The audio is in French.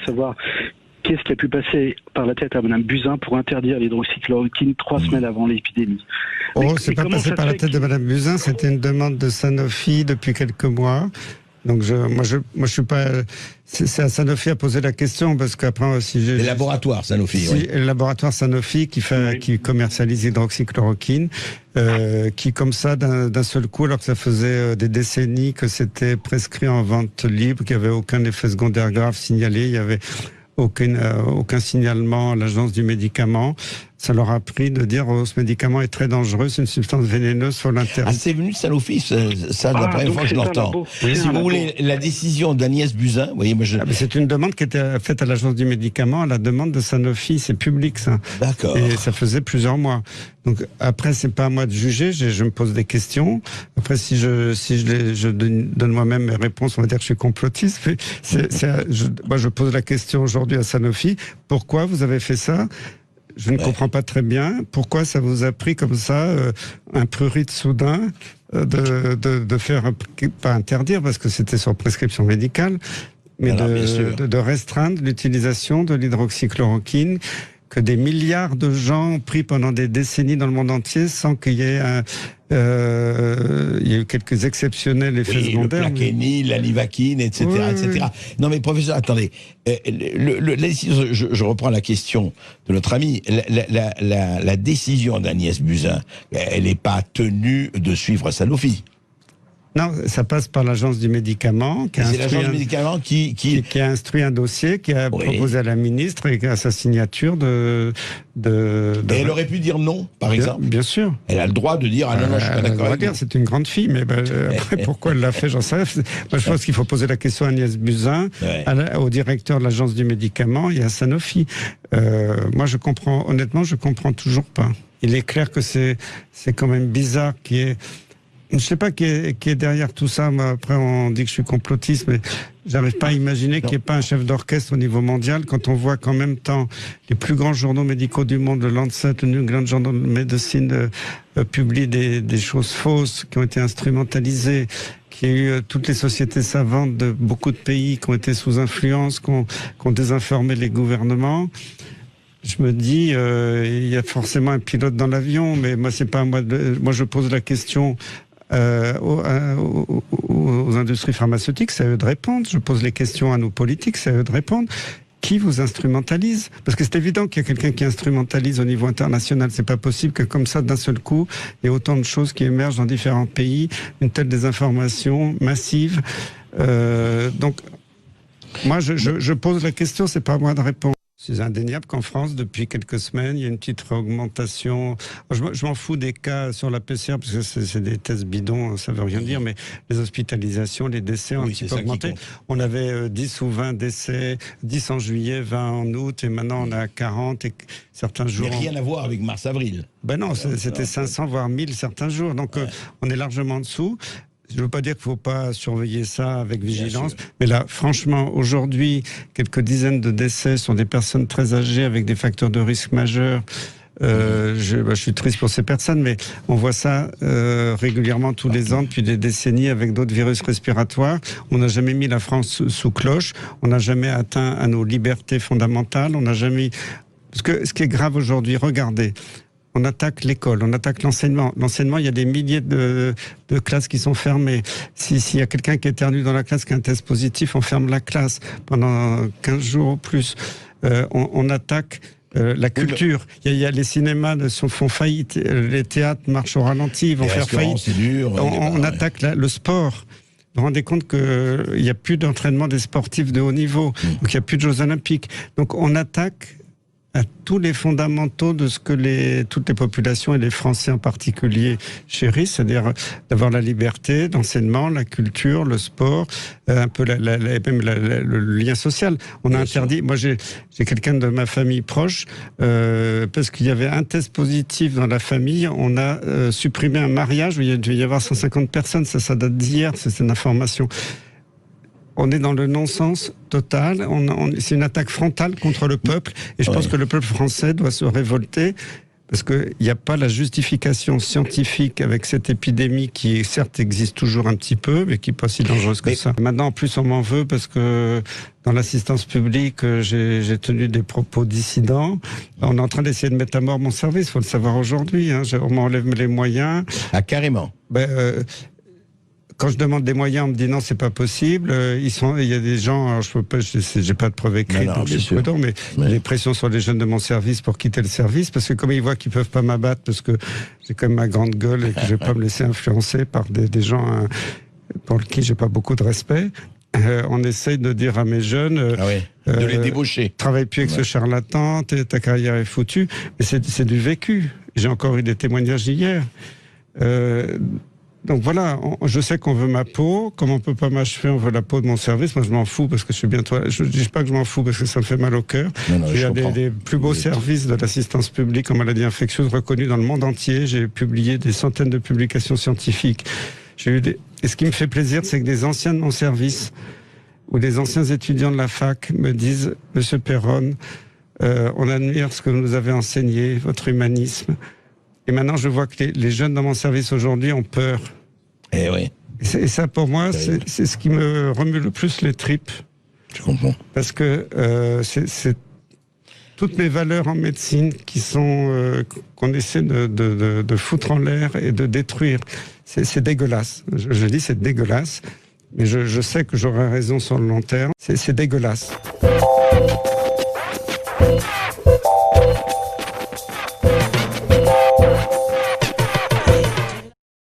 savoir qu'est-ce qui a pu passer par la tête à Mme Buzyn pour interdire l'hydroxychloroquine 3 semaines avant l'épidémie. Oh, c'est pas passé par la tête de Mme Buzyn, c'était une demande de Sanofi depuis quelques mois. Donc moi je suis pas. C'est à Sanofi à poser la question parce qu'après si j'ai. Les laboratoires Sanofi. Oui. Le laboratoire Sanofi qui commercialise l'hydroxychloroquine, qui comme ça d'un seul coup, alors que ça faisait des décennies que c'était prescrit en vente libre, qu'il n'y avait aucun effet secondaire grave signalé, il y avait aucun signalement à l'agence du médicament. Ça leur a pris de dire ce médicament est très dangereux, c'est une substance vénéneuse, faut l'interdire. Ah, c'est venu de Sanofi, ça la première fois que je l'entends. Si vous voulez, la décision d'Agnès Buzyn, vous voyez, c'est une demande qui était faite à l'agence du médicament, à la demande de Sanofi, c'est public ça. D'accord. Et ça faisait plusieurs mois. Donc après, c'est pas à moi de juger, je me pose des questions. Après, si je donne moi-même mes réponses, on va dire que je suis complotiste. Moi, je pose la question aujourd'hui à Sanofi, pourquoi vous avez fait ça ? Je ne comprends pas très bien pourquoi ça vous a pris comme ça un prurit soudain de faire, pas interdire parce que c'était sur prescription médicale, mais de restreindre l'utilisation de l'hydroxychloroquine que des milliards de gens ont pris pendant des décennies dans le monde entier sans qu'il y ait il y a eu quelques exceptionnels effets secondaires. Le plaquenil, la livaquine, etc., etc. Non mais professeur, attendez. Je reprends la question de notre ami. La décision d'Agnès Buzyn, elle n'est pas tenue de suivre Sanofi. Non, ça passe par l'agence du médicament qui a instruit un dossier, qui a proposé à la ministre et à sa signature de... Et elle aurait pu dire non, par exemple. Bien sûr. Elle a le droit de dire non, je suis pas d'accord avec vous. C'est une grande fille, mais après pourquoi elle l'a fait, j'en sais rien. Moi, je pense qu'il faut poser la question à Agnès Buzyn, au directeur de l'agence du médicament et à Sanofi. Moi, honnêtement, je comprends toujours pas. Il est clair que c'est quand même bizarre qu'il y ait... Je ne sais pas qui est derrière tout ça. Moi, après, on dit que je suis complotiste, mais j'arrive pas à imaginer qu'il n'y ait pas un chef d'orchestre au niveau mondial quand on voit qu'en même temps, les plus grands journaux médicaux du monde, le Lancet, le New England Journal of Medicine, publient des choses fausses qui ont été instrumentalisées, qu'il y a eu toutes les sociétés savantes de beaucoup de pays qui ont été sous influence, qui ont désinformé les gouvernements. Je me dis, il y a forcément un pilote dans l'avion, mais moi, c'est pas à moi. Moi, je pose la question aux industries pharmaceutiques, c'est à eux de répondre. Je pose les questions à nos politiques, c'est à eux de répondre. Qui vous instrumentalise ? Parce que c'est évident qu'il y a quelqu'un qui instrumentalise au niveau international. C'est pas possible que comme ça, d'un seul coup, il y ait autant de choses qui émergent dans différents pays, une telle désinformation massive. Donc, moi, je pose la question, c'est pas à moi de répondre. C'est indéniable qu'en France, depuis quelques semaines, il y a une petite réaugmentation. Je m'en fous des cas sur la PCR, parce que c'est des tests bidons, ça veut rien dire, mais les hospitalisations, les décès ont un petit peu augmenté. On avait 10 ou 20 décès, 10 en juillet, 20 en août, et maintenant on a 40, et certains jours... Mais rien à voir avec mars-avril. Ben non, c'était 500, voire 1000 certains jours, donc on est largement en dessous. Je ne veux pas dire qu'il ne faut pas surveiller ça avec vigilance, mais là, franchement, aujourd'hui, quelques dizaines de décès sont des personnes très âgées avec des facteurs de risque majeurs. Je suis triste pour ces personnes, mais on voit ça régulièrement tous les ans depuis des décennies avec d'autres virus respiratoires. On n'a jamais mis la France sous cloche, on n'a jamais atteint à nos libertés fondamentales, on n'a jamais... Parce que ce qui est grave aujourd'hui, regardez, on attaque l'école, on attaque l'enseignement. L'enseignement, il y a des milliers de classes qui sont fermées. S'il y a quelqu'un qui est éternue dans la classe, qui a un test positif, on ferme la classe pendant 15 jours ou plus. On attaque la culture. Il y a les cinémas font faillite, les théâtres marchent au ralenti, ils vont faire faillite. C'est dur. On attaque le sport. Vous vous rendez compte qu'il n'y a plus d'entraînement des sportifs de haut niveau, donc il n'y a plus de Jeux Olympiques. Donc on attaque à tous les fondamentaux de ce que toutes les populations et les Français en particulier chérissent, c'est-à-dire d'avoir la liberté d'enseignement, la culture, le sport, un peu même le lien social. On a interdit. Moi, j'ai quelqu'un de ma famille proche parce qu'il y avait un test positif dans la famille. On a supprimé un mariage où il devait y avoir 150 personnes. Ça date d'hier. C'est une information. On est dans le non-sens total. C'est une attaque frontale contre le peuple. Et je pense que le peuple français doit se révolter. parce qu'il n'y a pas la justification scientifique avec cette épidémie qui, certes, existe toujours un petit peu, mais qui n'est pas si dangereuse que ça. Maintenant, en plus, on m'en veut parce que dans l'assistance publique, j'ai tenu des propos dissidents. On est en train d'essayer de mettre à mort mon service, il faut le savoir aujourd'hui. Hein. On m'enlève les moyens. Ah, carrément. Quand je demande des moyens, on me dit non, c'est pas possible. Il y a des gens, alors je peux pas, j'ai pas de preuves écrites, donc je suis prudent, mais les pressions sur les jeunes de mon service pour quitter le service, parce que comme ils voient qu'ils peuvent pas m'abattre, parce que j'ai quand même ma grande gueule et que je vais pas me laisser influencer par des gens pour qui j'ai pas beaucoup de respect. On essaye de dire à mes jeunes, de les débaucher. Travaille plus avec ce charlatan, ta carrière est foutue. Mais c'est du vécu. J'ai encore eu des témoignages hier. Donc voilà, je sais qu'on veut ma peau, comme on peut pas m'achever, on veut la peau de mon service. Moi, je m'en fous parce que je suis bientôt. Je dis pas que je m'en fous parce que ça me fait mal au cœur. Il y a des plus beaux services de l'assistance publique en maladies infectieuses reconnus dans le monde entier. J'ai publié des centaines de publications scientifiques. Et ce qui me fait plaisir, c'est que des anciens de mon service ou des anciens étudiants de la fac me disent, Monsieur Perron, on admire ce que vous nous avez enseigné, votre humanisme. Et maintenant, je vois que les jeunes dans mon service aujourd'hui ont peur. Eh oui. Et ça, pour moi, c'est ce qui me remue le plus les tripes. Je comprends. Parce que c'est toutes mes valeurs en médecine qui sont qu'on essaie de foutre en l'air et de détruire. C'est dégueulasse. Je dis c'est dégueulasse, mais je sais que j'aurai raison sur le long terme. C'est dégueulasse.